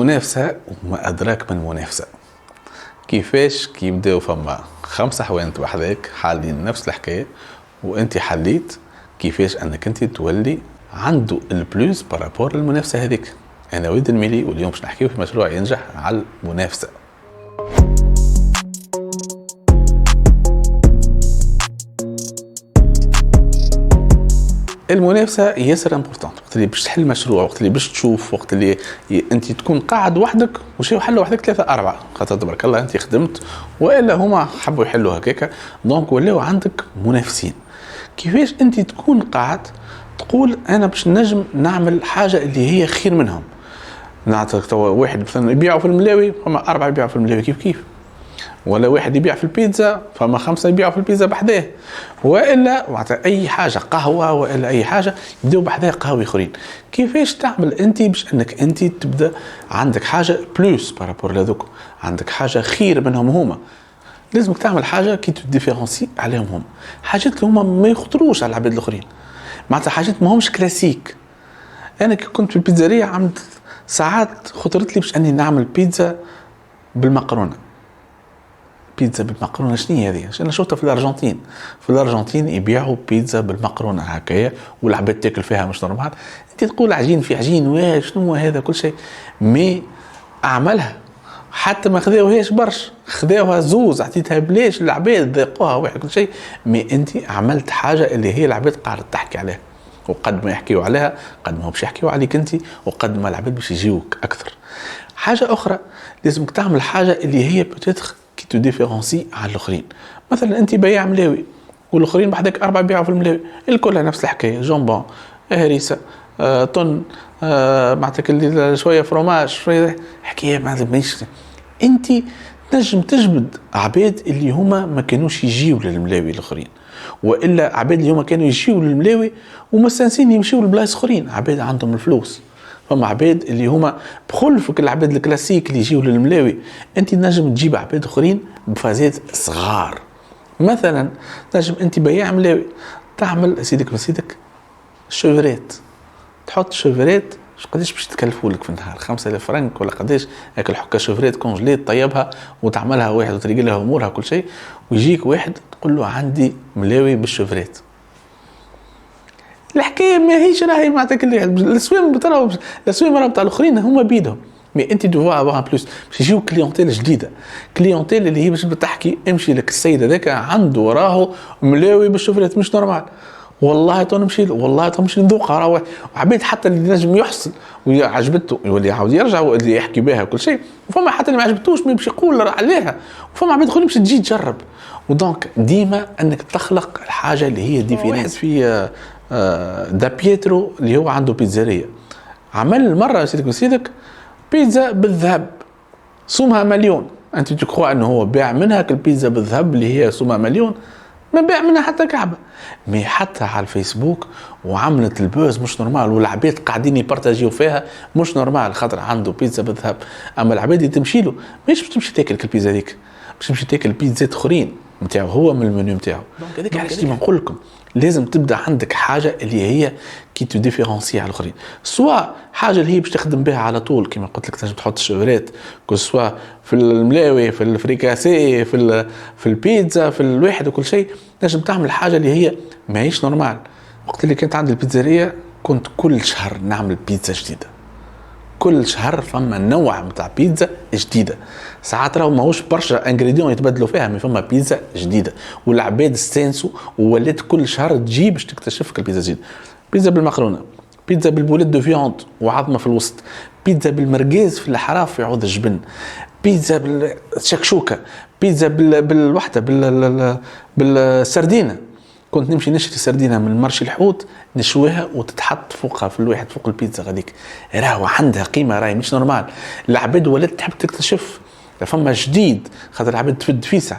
المنافسة وما أدراك من المنافسة. كيفاش كيبداو فما 5 حوانت وحداك حالين نفس الحكاية وانت حليت كيفاش انك انت تولي عنده البلوس بارابور للمنافسة هذيك. انا وليد الميلي واليوم باش نحكيو في مشروع ينجح على المنافسة. المنافسه ياسر امبورطون وقت اللي باش تحل مشروع، وقت اللي باش تشوف، وقت اللي انت تكون قاعد وحدك وشي حلوا وحدك 3 4 خاطر تبارك الله انت خدمت والا هما حبوا يحلوا هكاك دونك ولاو عندك منافسين. كيفاش انت تكون قاعد تقول انا باش نجم نعمل حاجه اللي هي خير منهم؟ نعطيك واحد مثلا يبيعوا في الملاوي هما 4 يبيعوا في الملاوي كيف ولا واحد يبيع في البيتزا فما 5 يبيعوا في البيتزا بحداه، والا معناتها اي حاجه قهوه والا اي حاجه يبداو بحداه قهوه اخرين. كيفاش تعمل انت باش انك انت تبدا عندك حاجه بلوس بارابور لهذوك، عندك حاجه خير منهم هما؟ لازمك تعمل حاجه كي تديفيرونسي عليهم هما، حاجات اللي هما ما يخطروش على العباد الاخرين، معناتها حاجات ما همش كلاسيك. انا كي كنت في البيتزاريه عملت ساعات خطرت لي باش اني نعمل بيتزا بالمقرونه. بيتزا بالمقرونه شنو هي هذه؟ انا شفتها في الارجنتين يبيعوا بيتزا بالمقرونه هكايا والعباد تاكل فيها مش نورمال. انت تقول عجين في عجين وشنو هذا كل شيء، مي اعملها حتى ما خذاوهاش برش، خذاوها زوز عطيتها بلاش العباد ذاقوها واحد كل شيء، مي انت عملت حاجه اللي هي العباد قاعده تحكي عليها، وقد ما يحكيوا عليها قد ما باش يحكيوا عليك انت، وقد ما العباد باش يجيوك اكثر. حاجه اخرى لازمك تعمل حاجه اللي هي بوتيتر كي تو ديفيرونسي على الاخرين. مثلا انت بياع ملاوي والاخرين بحدك 4 بيعوا في الملاوي الكل نفس الحكايه، جامبون، هريسه، طن، معناتها شويه فروماج شويه حكايه ماهيش. انت تنجم تجبد عباد اللي هما ما كانوش يجيوا للملاوي الاخرين، والا عباد اللي هما كانوا يجيوا للملاوي ومستانسين يمشيوا لبلايص اخرين، عباد عندهم الفلوس. فما عباد اللي هما بخلفك العباد الكلاسيك اللي يجيوا للملاوي، انت نجم تجيب عباد اخرين بفازات صغار. مثلا نجم انت بياع ملاوي تعمل سيدك وسيدك شوفريت، تحط شوفريت قداش باش تكلفوا لك في النهار؟ 5000 فرنك ولا قداش هاك الحكه شوفريت كونجليت طيبها وتعملها واحد وتريق لها امورها كل شيء، ويجيك واحد تقول له عندي ملاوي بالشوفريت. الحكايه ما هيش راهي معناتها الاسوام بتاع الاسوام بتاع الاخرين هما بيدهم، مي انت دوفوا افوار بلوس باش يجيو كليونتيل جديده، كليونتيل اللي هي باش تحكي امشي لك السيد هذاك عنده وراه ملاوي بالشوفريت مش نورمال، والله تو نمشي والله تو نمشي نذوقها راه وعبيد حتى اللي نجم يحصل وعجبته يولي يعاود يرجع واللي يحكي بها كل شيء، وفما حتى اللي ما عجبتوش ما يمشي يقول عليها، وفما عبيد اخرين باش تجي تجرب. ودونك ديما انك تخلق الحاجه اللي هي ديفيرنس. في دا بيترو اللي هو عنده بيتزارية، عمل مرة سيدك بيتزا بالذهب سومها 1,000,000. انت تقول انه هو باع منها البيتزا بالذهب اللي هي سومها 1,000,000، ما باع منها حتى كعبة، مي حتى على الفيسبوك وعملت البوز مش نورمال، والعباد قاعدين يبارتاجيو فيها مش نورمال خاطر عنده بيتزا بالذهب. اما العباد اللي تمشي له مش تمشي تاكل البيتزا هذيك، باش تمشي تاكل بيتزات اخرين نتاعو هو من المنيو نتاعو. دونك هذيك علاش ديما نقول لكم لازم تبدا عندك حاجه اللي هي كي تو ديفيرونسي على الاخرين، سواء حاجه اللي هي باش تخدم بها على طول كما قلت لك تنجم تحط الشوفريت سواء في الملاوي في الفريكاسي في البيتزا في الواحد وكل شيء، تنجم تعمل حاجه اللي هي ماهيش نورمال. وقت اللي كنت عندي البيتزاريه كنت كل شهر نعمل بيتزا جديده، كل شهر فما نوع متاع بيتزا جديده، ساعات راهو ماهوش برشا انغريديون يتبدلوا فيها، مي فما بيتزا جديده والعباد استانسوا وولات كل شهر تجي باش تكتشف البيتزا جديده. بيتزا بالمقرونه، بيتزا بالبوليت دو فياند وعظمه في الوسط، بيتزا بالمرقاز في الحراف في عود الجبن، بيتزا بالشكشوكه، بيتزا بالوحده بالسردينه. كنت نمشي نشري سردينه من مرشي الحوت نشويها وتتحط فوقها في الواحد فوق البيتزا غاديك، راهو عندها قيمه راهي مش نورمال. العباد ولات تحب تكتشف فما جديد خاطر العباد تفد فيسع.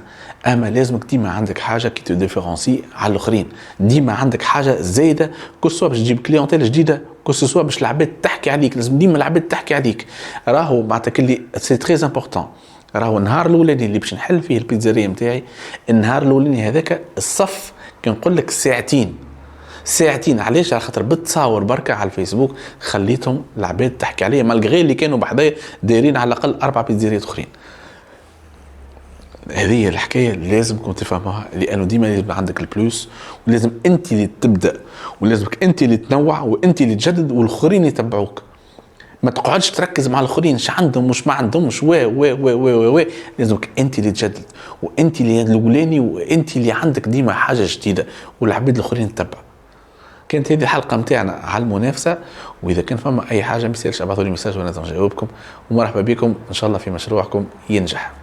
اما لازمك ديما عندك حاجه كي تو ديفيرونسي على الاخرين، ديما عندك حاجه زايده كسوا باش تجيب كليونتيل جديده، كسوا باش العباد تحكي عليك، لازم ديما العباد تحكي عليك. راهو معناتها اللي سي تري امبورطون. راهو النهار الاولاني اللي باش نحل فيه البيتزاريه نتاعي، النهار الاولاني هذاك الصف كنقول لك ساعتين ساعتين. علاش؟ على خاطر بتصاور بركة على الفيسبوك خليتهم العباد تحكي عليا، مالغري اللي كانوا بحذايا دايرين على الاقل 4 بيتزيريات اخرين. هذه الحكايه لازمكم تفهموها، لانه ديما لازم عندك البلوس، ولازم انت اللي تبدا، ولازمك انت اللي تنوع، وانت اللي تجدد، والاخرين يتبعوك. ما تقعدش تركز مع الاخرين ايش عندهم مش ما عندهمش و لازمك انت اللي تجدد، وانت اللي الاولاني، وانت اللي عندك ديما حاجه جديده، والعباد الاخرين تتبع. كانت هذه الحلقه نتاعنا على المنافسه، واذا كان فما اي حاجه ما يسالش ابعثوا لي مساج وانا نجاوبكم، ومرحبا بكم ان شاء الله في مشروعكم ينجح.